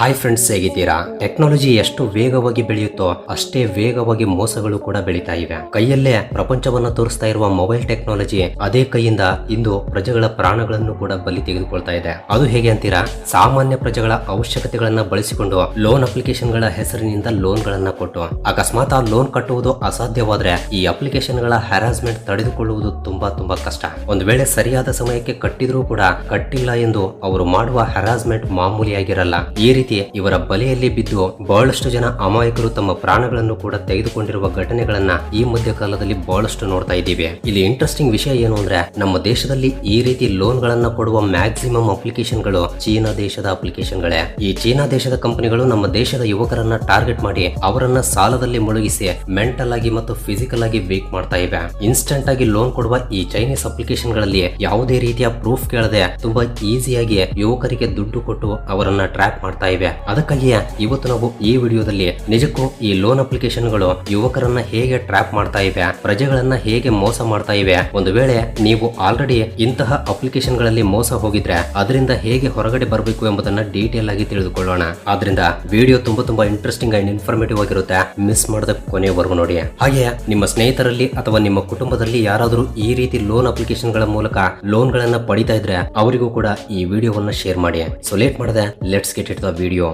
Hi friends, ಹೇಗಿದ್ದೀರಾ? Technology ಎಷ್ಟು ವೇಗವಾಗಿ ಬೆಳೆಯುತ್ತೋ ಅಷ್ಟೇ ವೇಗವಾಗಿ ಮೋಸಗಳು ಕೂಡ ಬೆಳೀತಾ ಇವೆ. ಕೈಯಲ್ಲೇ ಪ್ರಪಂಚವನ್ನ ತೋರಿಸ್ತಾ ಇರುವ ಮೊಬೈಲ್ ಟೆಕ್ನಾಲಜಿ ಅದೇ ಕೈಯಿಂದ ಇಂದು ಪ್ರಜೆಗಳ ಪ್ರಾಣಗಳನ್ನು ಕೂಡ ಬಲಿ ತೆಗೆದುಕೊಳ್ತಾ ಇದೆ. ಅದು ಹೇಗೆ ಅಂತೀರಾ? ಸಾಮಾನ್ಯ ಪ್ರಜೆಗಳ ಅವಶ್ಯಕತೆಗಳನ್ನ ಬಳಸಿಕೊಂಡು ಲೋನ್ ಅಪ್ಲಿಕೇಶನ್ ಗಳ ಹೆಸರಿನಿಂದ ಲೋನ್ ಗಳನ್ನ ಕೊಟ್ಟು ಅಕಸ್ಮಾತ್ ಆ ಲೋನ್ ಕಟ್ಟುವುದು ಅಸಾಧ್ಯವಾದ್ರೆ ಈ ಅಪ್ಲಿಕೇಶನ್ ಗಳ ಹ್ಯಾರಾಸ್ಮೆಂಟ್ ತಡೆದುಕೊಳ್ಳುವುದು ತುಂಬಾ ಕಷ್ಟ. ಒಂದು ವೇಳೆ ಸರಿಯಾದ ಸಮಯಕ್ಕೆ ಕಟ್ಟಿದ್ರೂ ಕೂಡ ಕಟ್ಟಿಲ್ಲ ಎಂದು ಅವರು ಮಾಡುವ ಹ್ಯಾರಾಸ್ಮೆಂಟ್ ಮಾಮೂಲಿಯಾಗಿರಲ್ಲ. ಈ ರೀತಿ ಇವರ ಬಲೆಯಲ್ಲಿ ಬಿದ್ದು ಬಹಳಷ್ಟು ಜನ ಅಮಾಯಕರು ತಮ್ಮ ಪ್ರಾಣಗಳನ್ನು ಕೂಡ ತೆಗೆದುಕೊಂಡಿರುವ ಘಟನೆಗಳನ್ನ ಈ ಮಧ್ಯಕಾಲದಲ್ಲಿ ಬಹಳಷ್ಟು ನೋಡ್ತಾ ಇದ್ದೀವಿ. ಇಲ್ಲಿ ಇಂಟ್ರೆಸ್ಟಿಂಗ್ ವಿಷಯ ಏನು ಅಂದ್ರೆ, ನಮ್ಮ ದೇಶದಲ್ಲಿ ಈ ರೀತಿ ಲೋನ್ ಗಳನ್ನ ಕೊಡುವ ಮ್ಯಾಕ್ಸಿಮಮ್ ಅಪ್ಲಿಕೇಶನ್ ಗಳು ಚೀನಾ ದೇಶದ ಅಪ್ಲಿಕೇಶನ್ ಗಳೇ. ಈ ಚೀನಾ ದೇಶದ ಕಂಪನಿಗಳು ನಮ್ಮ ದೇಶದ ಯುವಕರನ್ನ ಟಾರ್ಗೆಟ್ ಮಾಡಿ ಅವರನ್ನ ಸಾಲದಲ್ಲಿ ಮುಳುಗಿಸಿ ಮೆಂಟಲ್ ಆಗಿ ಮತ್ತು ಫಿಸಿಕಲ್ ಆಗಿ ವೀಕ್ ಮಾಡ್ತಾ ಇವೆ. ಇನ್ಸ್ಟೆಂಟ್ ಆಗಿ ಲೋನ್ ಕೊಡುವ ಈ ಚೈನೀಸ್ ಅಪ್ಲಿಕೇಶನ್ ಗಳಲ್ಲಿ ಯಾವುದೇ ರೀತಿಯ ಪ್ರೂಫ್ ಕೇಳದೆ ತುಂಬಾ ಈಸಿಯಾಗಿ ಯುವಕರಿಗೆ ದುಡ್ಡು ಕೊಟ್ಟು ಅವರನ್ನ ಟ್ರ್ಯಾಪ್ ಮಾಡ್ತಾ ಇವೆ. ಅದಕ್ಕಾಗಿಯೇ ಇವತ್ತು ನಾವು ಈ ವಿಡಿಯೋದಲ್ಲಿ ನಿಜಕ್ಕೂ ಈ ಲೋನ್ ಅಪ್ಲಿಕೇಶನ್ ಗಳು ಯುವಕರನ್ನ ಹೇಗೆ ಟ್ರ್ಯಾಪ್ ಮಾಡ್ತಾ ಇವೆ, ಪ್ರಜೆಗಳನ್ನ ಹೇಗೆ ಮೋಸ ಮಾಡ್ತಾ ಇವೆ, ಒಂದು ವೇಳೆ ನೀವು ಆಲ್ರೆಡಿ ಇಂತಹ ಅಪ್ಲಿಕೇಶನ್ ಗಳಲ್ಲಿ ಮೋಸ ಹೋಗಿದ್ರೆ ಅದರಿಂದ ಹೇಗೆ ಹೊರಗಡೆ ಬರಬೇಕು ಎಂಬುದನ್ನ ಡೀಟೇಲ್ ಆಗಿ ತಿಳಿದುಕೊಳ್ಳೋಣ. ಆದ್ರಿಂದ ವಿಡಿಯೋ ತುಂಬಾ ಇಂಟ್ರೆಸ್ಟಿಂಗ್ ಅಂಡ್ ಇನ್ಫಾರ್ಮೇಟಿವ್ ಆಗಿರುತ್ತೆ. ಮಿಸ್ ಮಾಡದ ಕೊನೆಯವರೆಗೂ ನೋಡಿ. ಹಾಗೆ ನಿಮ್ಮ ಸ್ನೇಹಿತರಲ್ಲಿ ಅಥವಾ ನಿಮ್ಮ ಕುಟುಂಬದಲ್ಲಿ ಯಾರಾದರೂ ಈ ರೀತಿ ಲೋನ್ ಅಪ್ಲಿಕೇಶನ್ ಗಳ ಮೂಲಕ ಲೋನ್ ಗಳನ್ನ ಪಡಿತಾ ಇದ್ರೆ ಅವರಿಗೂ ಕೂಡ ಈ ವಿಡಿಯೋವನ್ನ ಶೇರ್ ಮಾಡಿ. ಸೊ ಲೇಟ್ ಮಾಡದೆ let's get it the video.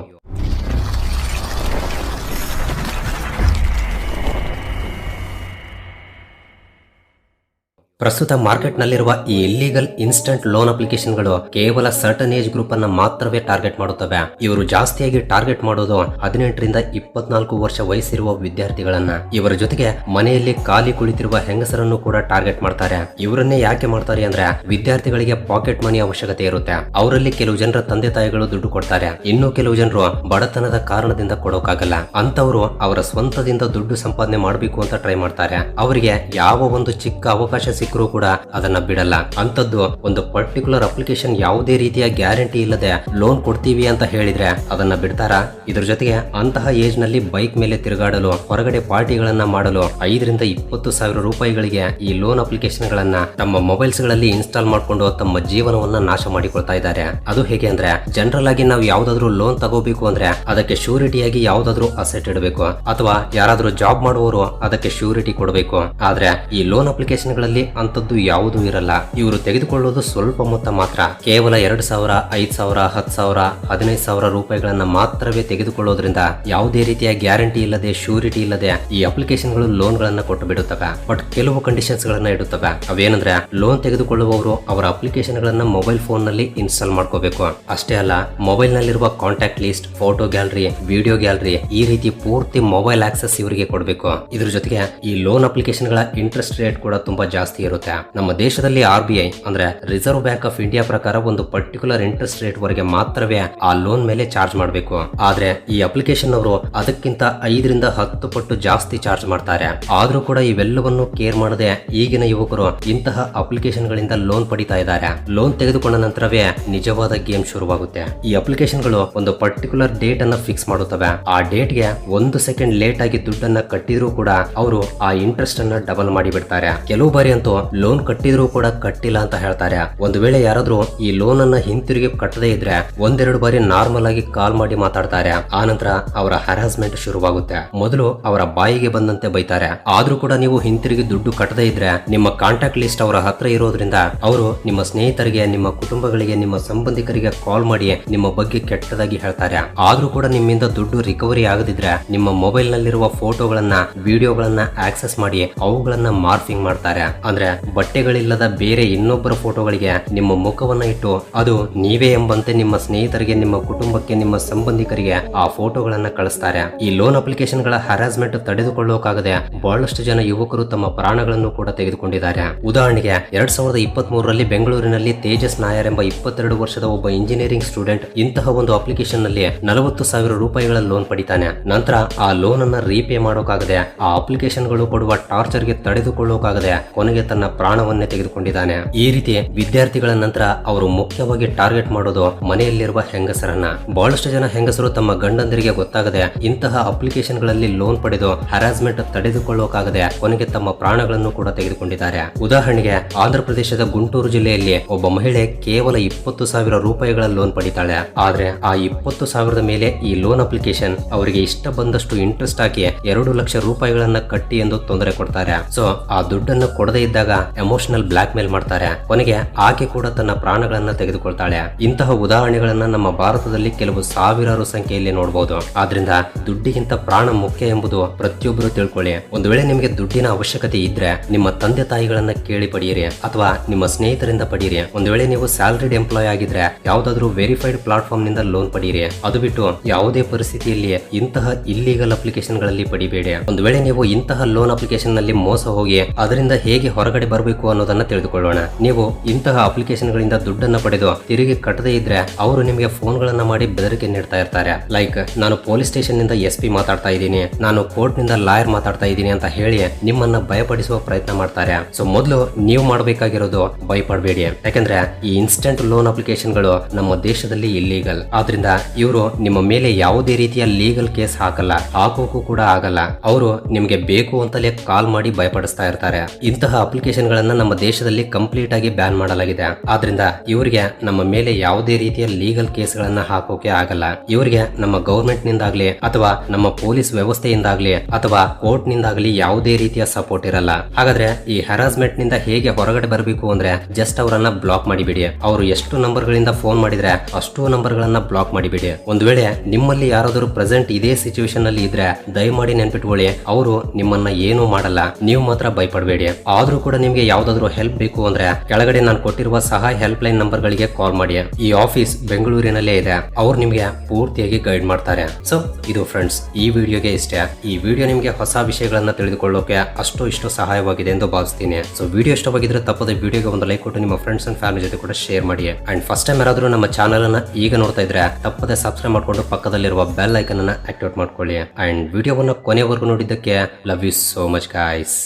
ಪ್ರಸ್ತುತ ಮಾರ್ಕೆಟ್ ನಲ್ಲಿರುವ ಈ ಇಲ್ಲೀಗಲ್ ಇನ್ಸ್ಟಂಟ್ ಲೋನ್ ಅಪ್ಲಿಕೇಶನ್ ಗಳು ಕೇವಲ ಸರ್ಟನ್ ಏಜ್ ಗ್ರೂಪ್ ಅನ್ನ ಮಾತ್ರವೇ ಟಾರ್ಗೆಟ್ ಮಾಡುತ್ತವೆ. ಇವರು ಜಾಸ್ತಿಯಾಗಿ ಟಾರ್ಗೆಟ್ ಮಾಡೋದು 18 ರಿಂದ 24 ವರ್ಷ ವಯಸ್ಸಿರುವ ವಿದ್ಯಾರ್ಥಿಗಳನ್ನ. ಇವರ ಜೊತೆಗೆ ಮನೆಯಲ್ಲಿ ಖಾಲಿ ಕುಳಿತಿರುವ ಹೆಂಗಸರನ್ನು ಕೂಡ ಟಾರ್ಗೆಟ್ ಮಾಡ್ತಾರೆ. ಇವರನ್ನೇ ಯಾಕೆ ಮಾಡ್ತಾರೆ ಅಂದ್ರೆ, ವಿದ್ಯಾರ್ಥಿಗಳಿಗೆ ಪಾಕೆಟ್ ಮನಿ ಅವಶ್ಯಕತೆ ಇರುತ್ತೆ. ಅವರಲ್ಲಿ ಕೆಲವು ಜನರ ತಂದೆ ತಾಯಿಗಳು ದುಡ್ಡು ಕೊಡ್ತಾರೆ, ಇನ್ನು ಕೆಲವು ಜನರು ಬಡತನದ ಕಾರಣದಿಂದ ಕೊಡೋಕಾಗಲ್ಲ. ಅಂತವರು ಅವರ ಸ್ವಂತದಿಂದ ದುಡ್ಡು ಸಂಪಾದನೆ ಮಾಡಬೇಕು ಅಂತ ಟ್ರೈ ಮಾಡ್ತಾರೆ. ಅವರಿಗೆ ಯಾವ ಒಂದು ಚಿಕ್ಕ ಅವಕಾಶ ಸಿಕ್ಕರೂ ಕೂಡ ಅದನ್ನ ಬಿಡಲ್ಲ. ಅಂತದ್ದು ಒಂದು ಪರ್ಟಿಕ್ಯುಲರ್ ಅಪ್ಲಿಕೇಶನ್ ಯಾವುದೇ ರೀತಿಯ ಗ್ಯಾರಂಟಿ ಇಲ್ಲದೆ ಲೋನ್ ಕೊಡ್ತೀವಿ ಅಂತ ಹೇಳಿದ್ರೆ ಅದನ್ನ ಬಿಡ್ತಾರಾ? ಇದ್ರ ಜೊತೆಗೆ ಅಂತಹ ಏಜ್ ನಲ್ಲಿ ಬೈಕ್ ಮೇಲೆ ತಿರುಗಾಡಲು, ಹೊರಗಡೆ ಪಾರ್ಟಿಗಳನ್ನ ಮಾಡಲು 5 ರಿಂದ 20 ಸಾವಿರ ರೂಪಾಯಿಗಳಿಗೆ ಈ ಲೋನ್ ಅಪ್ಲಿಕೇಶನ್ ಗಳನ್ನ ತಮ್ಮ ಮೊಬೈಲ್ಸ್ ಗಳಲ್ಲಿ ಇನ್ಸ್ಟಾಲ್ ಮಾಡಿಕೊಂಡು ತಮ್ಮ ಜೀವನವನ್ನ ನಾಶ ಮಾಡಿಕೊಳ್ತಾ ಇದ್ದಾರೆ. ಅದು ಹೇಗೆ ಅಂದ್ರೆ, ಜನರಲ್ ಆಗಿ ನಾವು ಯಾವ್ದಾದ್ರು ಲೋನ್ ತಗೋಬೇಕು ಅಂದ್ರೆ ಅದಕ್ಕೆ ಶ್ಯೂರಿಟಿಯಾಗಿ ಯಾವ್ದಾದ್ರು ಅಸೆಟ್ ಇಡಬೇಕು, ಅಥವಾ ಯಾರಾದ್ರೂ ಜಾಬ್ ಮಾಡುವವರು ಅದಕ್ಕೆ ಶ್ಯೂರಿಟಿ ಕೊಡಬೇಕು. ಆದ್ರೆ ಈ ಲೋನ್ ಅಪ್ಲಿಕೇಶನ್ ಗಳಲ್ಲಿ ಅಂತದ್ದು ಯಾವುದೂ ಇರಲ್ಲ. ಇವರು ತೆಗೆದುಕೊಳ್ಳೋದು ಸ್ವಲ್ಪ ಮೊತ್ತ ಮಾತ್ರ. ಕೇವಲ 2,000, 5,000, 10,000, 15,000 ರೂಪಾಯಿಗಳನ್ನ ಮಾತ್ರವೇ ತೆಗೆದುಕೊಳ್ಳೋದ್ರಿಂದ ಯಾವುದೇ ರೀತಿಯ ಗ್ಯಾರಂಟಿ ಇಲ್ಲದೆ, ಶ್ಯೂರಿಟಿ ಇಲ್ಲದೆ ಈ ಅಪ್ಲಿಕೇಶನ್ ಗಳು ಲೋನ್ ಗಳನ್ನ ಕೊಟ್ಟು ಬಿಡುತ್ತವೆ. ಬಟ್ ಕೆಲವು ಕಂಡೀಷನ್ಸ್ ಗಳನ್ನ ಇಡುತ್ತವೆ. ಅವೇನಂದ್ರೆ, ಲೋನ್ ತೆಗೆದುಕೊಳ್ಳುವವರು ಅವರ ಅಪ್ಲಿಕೇಶನ್ ಗಳನ್ನ ಮೊಬೈಲ್ ಫೋನ್ ನಲ್ಲಿ ಇನ್ಸ್ಟಾಲ್ ಮಾಡ್ಕೋಬೇಕು. ಅಷ್ಟೇ ಅಲ್ಲ, ಮೊಬೈಲ್ ನಲ್ಲಿರುವ contact list, photo gallery, video gallery, ಈ ರೀತಿ ಪೂರ್ತಿ ಮೊಬೈಲ್ ಆಕ್ಸೆಸ್ ಇವರಿಗೆ ಕೊಡಬೇಕು. ಇದ್ರ ಜೊತೆಗೆ ಈ ಲೋನ್ ಅಪ್ಲಿಕೇಶನ್ ಗಳ ಇಂಟ್ರೆಸ್ಟ್ ರೇಟ್ ಕೂಡ ತುಂಬಾ ಜಾಸ್ತಿ ಇರುತ್ತೆ. ನಮ್ಮ ದೇಶದಲ್ಲಿ RBI ಅಂದ್ರೆ ರಿಸರ್ವ್ ಬ್ಯಾಂಕ್ ಆಫ್ ಇಂಡಿಯಾ ಪ್ರಕಾರ ಒಂದು ಪರ್ಟಿಕ್ಯುಲರ್ ಇಂಟ್ರೆಸ್ಟ್ ರೇಟ್ ವರೆಗೆ ಮಾತ್ರವೇ ಆ ಲೋನ್ ಮೇಲೆ ಚಾರ್ಜ್ ಮಾಡಬೇಕು. ಆದ್ರೆ ಈ ಅಪ್ಲಿಕೇಶನ್ ಅವರು ಅದಕ್ಕಿಂತ 5 ರಿಂದ 10 ಪಟ್ಟು ಜಾಸ್ತಿ ಚಾರ್ಜ್ ಮಾಡ್ತಾರೆ. ಆದ್ರೂ ಕೂಡ ಇವೆಲ್ಲವನ್ನು ಕೇರ್ ಮಾಡದೆ ಈಗಿನ ಯುವಕರು ಇಂತಹ ಅಪ್ಲಿಕೇಶನ್ ಗಳಿಂದ ಲೋನ್ ಪಡಿತಾ ಇದ್ದಾರೆ. ಲೋನ್ ತೆಗೆದುಕೊಂಡ ನಂತರವೇ ನಿಜವಾದ ಗೇಮ್ ಶುರುವಾಗುತ್ತೆ. ಈ ಅಪ್ಲಿಕೇಶನ್ ಗಳು ಒಂದು ಪರ್ಟಿಕ್ಯುಲರ್ ಡೇಟ್ ಅನ್ನ ಫಿಕ್ಸ್ ಮಾಡುತ್ತವೆ. ಆ ಡೇಟ್ ಗೆ 1 ಸೆಕೆಂಡ್ ಲೇಟ್ ಆಗಿ ದುಡ್ಡನ್ನ ಕಟ್ಟಿದ್ರೂ ಕೂಡ ಅವರು ಆ ಇಂಟ್ರೆಸ್ಟ್ ಅನ್ನ ಡಬಲ್ ಮಾಡಿ ಬಿಡ್ತಾರೆ. ಕೆಲವು ಬಾರಿ ಅಂತೂ ಲೋನ್ ಕಟ್ಟಿದ್ರೂ ಕೂಡ ಕಟ್ಟಿಲ್ಲ ಅಂತ ಹೇಳ್ತಾರೆ. ಒಂದು ವೇಳೆ ಯಾರಾದ್ರೂ ಈ ಲೋನ್ ಅನ್ನ ಹಿಂತಿರುಗಿ ಕಟ್ಟದೇ ಇದ್ರೆ 1-2 ಬಾರಿ ನಾರ್ಮಲ್ ಆಗಿ ಕಾಲ್ ಮಾಡಿ ಮಾತಾಡ್ತಾರೆ. ಆ ನಂತರ ಅವರ ಹ್ಯಾರಾಸ್ಮೆಂಟ್ ಶುರುವಾಗುತ್ತೆ. ಮೊದಲು ಅವರ ಬಾಯಿಗೆ ಬಂದಂತೆ ಬೈತಾರೆ. ಆದ್ರೂ ಕೂಡ ನೀವು ಹಿಂತಿರುಗಿ ದುಡ್ಡು ಕಟ್ಟದೇ ಇದ್ರೆ ನಿಮ್ಮ ಕಾಂಟ್ಯಾಕ್ಟ್ ಲಿಸ್ಟ್ ಅವರ ಹತ್ರ ಇರೋದ್ರಿಂದ ಅವರು ನಿಮ್ಮ ಸ್ನೇಹಿತರಿಗೆ, ನಿಮ್ಮ ಕುಟುಂಬಗಳಿಗೆ, ನಿಮ್ಮ ಸಂಬಂಧಿಕರಿಗೆ ಕಾಲ್ ಮಾಡಿ ನಿಮ್ಮ ಬಗ್ಗೆ ಕೆಟ್ಟದಾಗಿ ಹೇಳ್ತಾರೆ. ಆದ್ರೂ ಕೂಡ ನಿಮ್ಮಿಂದ ದುಡ್ಡು ರಿಕವರಿ ಆಗದಿದ್ರೆ ನಿಮ್ಮ ಮೊಬೈಲ್ ನಲ್ಲಿರುವ ಫೋಟೋಗಳನ್ನ, ವಿಡಿಯೋಗಳನ್ನ ಆಕ್ಸೆಸ್ ಮಾಡಿ ಅವುಗಳನ್ನ ಮಾರ್ಫಿಂಗ್ ಮಾಡ್ತಾರೆ. ಅಂದ್ರೆ ಬಟ್ಟೆಗಳಿಲ್ಲದ ಬೇರೆ ಇನ್ನೊಬ್ಬರ ಫೋಟೋಗಳಿಗೆ ನಿಮ್ಮ ಮುಖವನ್ನ ಇಟ್ಟು ಅದು ನೀವೇ ಎಂಬಂತೆ ನಿಮ್ಮ ಸ್ನೇಹಿತರಿಗೆ, ನಿಮ್ಮ ಕುಟುಂಬಕ್ಕೆ, ನಿಮ್ಮ ಸಂಬಂಧಿಕರಿಗೆ ಆ ಫೋಟೋಗಳನ್ನ ಕಳಿಸ್ತಾರೆ. ಈ ಲೋನ್ ಅಪ್ಲಿಕೇಶನ್ ಗಳ ಹ್ಯಾರಾಸ್ಮೆಂಟ್ ತಡೆದುಕೊಳ್ಳೋಕಾಗದೆ ಬಹಳಷ್ಟು ಜನ ಯುವಕರು ತಮ್ಮ ಪ್ರಾಣಗಳನ್ನು ಕೂಡ ತೆಗೆದುಕೊಂಡಿದ್ದಾರೆ. ಉದಾಹರಣೆಗೆ 2023ರಲ್ಲಿ ಬೆಂಗಳೂರಿನಲ್ಲಿ ತೇಜಸ್ ನಾಯರ್ ಎಂಬ 22 ವರ್ಷದ ಒಬ್ಬ ಇಂಜಿನಿಯರಿಂಗ್ ಸ್ಟೂಡೆಂಟ್ ಇಂತಹ ಒಂದು ಅಪ್ಲಿಕೇಶನ್ ನಲ್ಲಿ 40,000 ರೂಪಾಯಿಗಳ ಲೋನ್ ಪಡಿತಾನೆ. ನಂತರ ಆ ಲೋನ್ ಅನ್ನ ರೀಪೇ ಮಾಡೋಕಾಗದೆ, ಆ ಅಪ್ಲಿಕೇಶನ್ ಗಳು ಕೊಡುವ ಟಾರ್ಚರ್ ಗೆ ತಡೆದುಕೊಳ್ಳೋಕಾಗದೆ ಕೊನೆಗೆ ತನ್ನ ತನ್ನ ಪ್ರಾಣವನ್ನೇ ತೆಗೆದುಕೊಂಡಿದ್ದಾನೆ. ಈ ರೀತಿ ವಿದ್ಯಾರ್ಥಿಗಳ ನಂತರ ಅವರು ಮುಖ್ಯವಾಗಿ ಟಾರ್ಗೆಟ್ ಮಾಡೋದು ಮನೆಯಲ್ಲಿರುವ ಹೆಂಗಸರನ್ನ. ಬಹಳಷ್ಟು ಜನ ಹೆಂಗಸರು ತಮ್ಮ ಗಂಡಂದರಿಗೆ ಗೊತ್ತಾಗದೆ ಇಂತಹ ಅಪ್ಲಿಕೇಶನ್ ಗಳಲ್ಲಿ ಲೋನ್ ಪಡೆದು ಹರಾಸ್ಮೆಂಟ್ ತಡೆದುಕೊಳ್ಳೋಕಾಗದೆ ಕೊನೆಗೆ ತಮ್ಮ ಪ್ರಾಣಗಳನ್ನು ಕೂಡ ತೆಗೆದುಕೊಂಡಿದ್ದಾರೆ. ಉದಾಹರಣೆಗೆ ಆಂಧ್ರ ಪ್ರದೇಶದ ಗುಂಟೂರು ಜಿಲ್ಲೆಯಲ್ಲಿ ಒಬ್ಬ ಮಹಿಳೆ ಕೇವಲ 20,000 ರೂಪಾಯಿಗಳ ಲೋನ್ ಪಡಿತಾಳೆ. ಆದ್ರೆ ಆ 20,000 ಮೇಲೆ ಈ ಲೋನ್ ಅಪ್ಲಿಕೇಶನ್ ಅವರಿಗೆ ಇಷ್ಟ ಬಂದಷ್ಟು ಇಂಟ್ರೆಸ್ಟ್ ಹಾಕಿ 2 ಲಕ್ಷ ರೂಪಾಯಿಗಳನ್ನ ಕಟ್ಟಿ ಎಂದು ತೊಂದರೆ ಕೊಡ್ತಾರೆ. ಸೊ ಆ ದುಡ್ಡನ್ನು ಕೊಡದೇ ಇದ್ದಾಗ ಎಮೋಷನಲ್ ಬ್ಲಾಕ್ ಮೇಲ್ ಮಾಡ್ತಾರೆ. ಕೊನೆಗೆ ಆಕೆ ಕೂಡ ತನ್ನ ಪ್ರಾಣಗಳನ್ನ ತೆಗೆದುಕೊಳ್ತಾಳೆ. ಇಂತಹ ಉದಾಹರಣೆಗಳನ್ನ ನಮ್ಮ ಭಾರತದಲ್ಲಿ ಕೆಲವು ಸಾವಿರಾರು ಸಂಖ್ಯೆಯಲ್ಲಿ ನೋಡಬಹುದು. ಆದ್ರಿಂದ ದುಡ್ಡಿಗಿಂತ ಪ್ರಾಣ ಮುಖ್ಯ ಎಂಬುದು ಪ್ರತಿಯೊಬ್ಬರು ತಿಳ್ಕೊಳ್ಳಿ. ಒಂದು ವೇಳೆ ನಿಮಗೆ ದುಡ್ಡಿನ ಅವಶ್ಯಕತೆ ಇದ್ರೆ ನಿಮ್ಮ ತಂದೆ ತಾಯಿಗಳನ್ನ ಕೇಳಿ ಪಡೆಯಿರಿ ಅಥವಾ ನಿಮ್ಮ ಸ್ನೇಹಿತರಿಂದ ಪಡೆಯಿರಿ. ಒಂದು ವೇಳೆ ನೀವು ಸ್ಯಾಲರಿಡ್ ಎಂಪ್ಲಾಯ್ ಆಗಿದ್ರೆ ಯಾವ್ದಾದ್ರು ವೆರಿಫೈಡ್ ಪ್ಲಾಟ್ಫಾರ್ಮ್ ನಿಂದ ಲೋನ್ ಪಡೆಯಿರಿ. ಅದು ಬಿಟ್ಟು ಯಾವುದೇ ಪರಿಸ್ಥಿತಿಯಲ್ಲಿ ಇಂತಹ ಇಲ್ಲೀಗಲ್ ಅಪ್ಲಿಕೇಶನ್ ಗಳಲ್ಲಿ ಪಡಿಬೇಡಿ. ಒಂದು ವೇಳೆ ನೀವು ಇಂತಹ ಲೋನ್ ಅಪ್ಲಿಕೇಶನ್ ನಲ್ಲಿ ಮೋಸ ಹೋಗಿ ಅದರಿಂದ ಹೇಗೆ ಹೊರಗಡೆ ಬರಬೇಕು ಅನ್ನೋದನ್ನ ತಿಳಿದುಕೊಳ್ಳೋಣ. ನೀವು ಇಂತಹ ಅಪ್ಲಿಕೇಶನ್ ಗಳಿಂದ ದುಡ್ಡನ್ನ ಪಡೆದು ತಿರುಗಿ ಕಟ್ಟದೇ ಇದ್ರೆ ಅವರು ನಿಮಗೆ ಫೋನ್ ಗಳನ್ನ ಮಾಡಿ ಬೆದರಿಕೆ ನೀಡ್ತಾ ಇರ್ತಾರೆ. ಲೈಕ್, ನಾನು ಪೊಲೀಸ್ ಸ್ಟೇಷನ್ ನಿಂದ SP ಮಾತಾಡ್ತಾ ಇದ್ದೀನಿ, ನಾನು ಕೋರ್ಟ್ ನಿಂದ ಲಾಯರ್ ಮಾತಾಡ್ತಾ ಇದ್ದೀನಿ ಅಂತ ಹೇಳಿ ನಿಮ್ಮನ್ನ ಭಯಪಡಿಸುವ ಪ್ರಯತ್ನ ಮಾಡ್ತಾರೆ. ಸೊ ಮೊದಲು ನೀವು ಮಾಡಬೇಕಾಗಿರೋದು ಭಯಪಡಬೇಡಿ. ಯಾಕಂದ್ರೆ ಈ ಇನ್ಸ್ಟೆಂಟ್ ಲೋನ್ ಅಪ್ಲಿಕೇಶನ್ ಗಳು ನಮ್ಮ ದೇಶದಲ್ಲಿ ಇಲ್ಲೀಗಲ್. ಆದ್ರಿಂದ ಇವರು ನಿಮ್ಮ ಮೇಲೆ ಯಾವುದೇ ರೀತಿಯ ಲೀಗಲ್ ಕೇಸ್ ಹಾಕಲ್ಲ, ಹಾಕೋಕು ಕೂಡ ಆಗಲ್ಲ. ಅವರು ನಿಮ್ಗೆ ಬೇಕು ಅಂತಲೇ ಕಾಲ್ ಮಾಡಿ ಭಯಪಡಿಸ್ತಾ ಇರ್ತಾರೆ. ಇಂತಹ ಅಪ್ಲಿಕೇಶನ್ ಗಳನ್ನ ನಮ್ಮ ದೇಶದಲ್ಲಿ ಕಂಪ್ಲೀಟ್ ಆಗಿ ಬ್ಯಾನ್ ಮಾಡಲಾಗಿದೆ. ಆದ್ರಿಂದ ಇವರಿಗೆ ನಮ್ಮ ಮೇಲೆ ಯಾವುದೇ ರೀತಿಯ ಲೀಗಲ್ ಕೇಸ್ ಗಳನ್ನ ಹಾಕೋಕೆ ಆಗಲ್ಲ. ಇವರಿಗೆ ನಮ್ಮ ಗವರ್ಮೆಂಟ್ ನಿಂದಾಗ್ಲಿ ಅಥವಾ ನಮ್ಮ ಪೊಲೀಸ್ ವ್ಯವಸ್ಥೆಯಿಂದಾಗ್ಲಿ ಅಥವಾ ಕೋರ್ಟ್ ನಿಂದಾಗ್ಲಿ ಯಾವುದೇ ರೀತಿಯ ಸಪೋರ್ಟ್ ಇರಲ್ಲ. ಹಾಗಾದ್ರೆ ಈ ಹರಾಸ್ಮೆಂಟ್ ನಿಂದ ಹೇಗೆ ಹೊರಗಡೆ ಬರಬೇಕು ಅಂದ್ರೆ ಜಸ್ಟ್ ಅವರನ್ನ ಬ್ಲಾಕ್ ಮಾಡಿಬಿಡಿ. ಅವರು ಎಷ್ಟು ನಂಬರ್ ಗಳಿಂದ ಫೋನ್ ಮಾಡಿದ್ರೆ ಅಷ್ಟು ನಂಬರ್ ಗಳನ್ನ ಬ್ಲಾಕ್ ಮಾಡಿಬಿಡಿ. ಒಂದು ವೇಳೆ ನಿಮ್ಮಲ್ಲಿ ಯಾರಾದರೂ ಪ್ರೆಸೆಂಟ್ ಇದೇ ಸಿಚುವೇಶನ್ ಅಲ್ಲಿ ಇದ್ರೆ ದಯಮಾಡಿ ನೆನ್ಪಿಟ್ಕೊಳ್ಳಿ, ಅವರು ನಿಮ್ಮನ್ನ ಏನು ಮಾಡಲ್ಲ. ನೀವು ಮಾತ್ರ ಭಯಪಡಬೇಡಿ. ಆದ್ರೂ ಕೂಡ ನಿಮ್ಗೆ ಯಾವ್ದಾದ್ರು ಹೆಲ್ಪ್ ಬೇಕು ಅಂದ್ರೆ ಕೆಳಗಡೆ ನಾನು ಕೊಟ್ಟಿರುವ ಸಹಾಯ ಹೆಲ್ಪ್ ಲೈನ್ ನಂಬರ್ ಗಳಿಗೆ ಕಾಲ್ ಮಾಡಿ. ಈ ಆಫೀಸ್ ಬೆಂಗಳೂರಿನಲ್ಲೇ ಇದೆ. ಅವ್ರು ನಿಮ್ಗೆ ಪೂರ್ತಿಯಾಗಿ ಗೈಡ್ ಮಾಡ್ತಾರೆ. ಸೊ ಇದು ಫ್ರೆಂಡ್ಸ್ ಈ ವಿಡಿಯೋಗೆ ಇಷ್ಟೇ. ಈ ವಿಡಿಯೋ ನಿಮ್ಗೆ ಹೊಸ ವಿಷಯಗಳನ್ನ ತಿಳಿದುಕೊಳ್ಳೋಕೆ ಅಷ್ಟು ಇಷ್ಟು ಸಹಾಯವಾಗಿದೆ ಎಂದು ಭಾವಿಸ್ತೀನಿ. ಸೊ ವಿಡಿಯೋ ಇಷ್ಟವಾಗಿದ್ರೆ ತಪ್ಪದೆ ವಿಡಿಯೋಗೆ ಒಂದು ಲೈಕ್ ಕೊಟ್ಟು ನಿಮ್ಮ ಫ್ರೆಂಡ್ಸ್ ಅಂಡ್ ಫ್ಯಾಮಿಲಿ ಜೊತೆ ಕೂಡ ಶೇರ್ ಮಾಡಿ. ಅಂಡ್ ಫಸ್ಟ್ ಟೈಮ್ ಯಾರಾದ್ರೂ ನಮ್ಮ ಚಾನಲ್ ಅನ್ನ ಈಗ ನೋಡ್ತಾ ಇದ್ರೆ ತಪ್ಪದೆ ಸಬ್ಸ್ಕ್ರೈಬ್ ಮಾಡ್ಕೊಂಡು ಪಕ್ಕದಲ್ಲಿರುವ ಬೆಲ್ ಐಕನ್ ಅನ್ನ ಆಕ್ಟಿವೇಟ್ ಮಾಡ್ಕೊಳ್ಳಿ. ಅಂಡ್ ವಿಡಿಯೋವನ್ನ ಕೊನೆವರೆಗೂ ನೋಡಿದ್ದಕ್ಕೆ love you so much guys.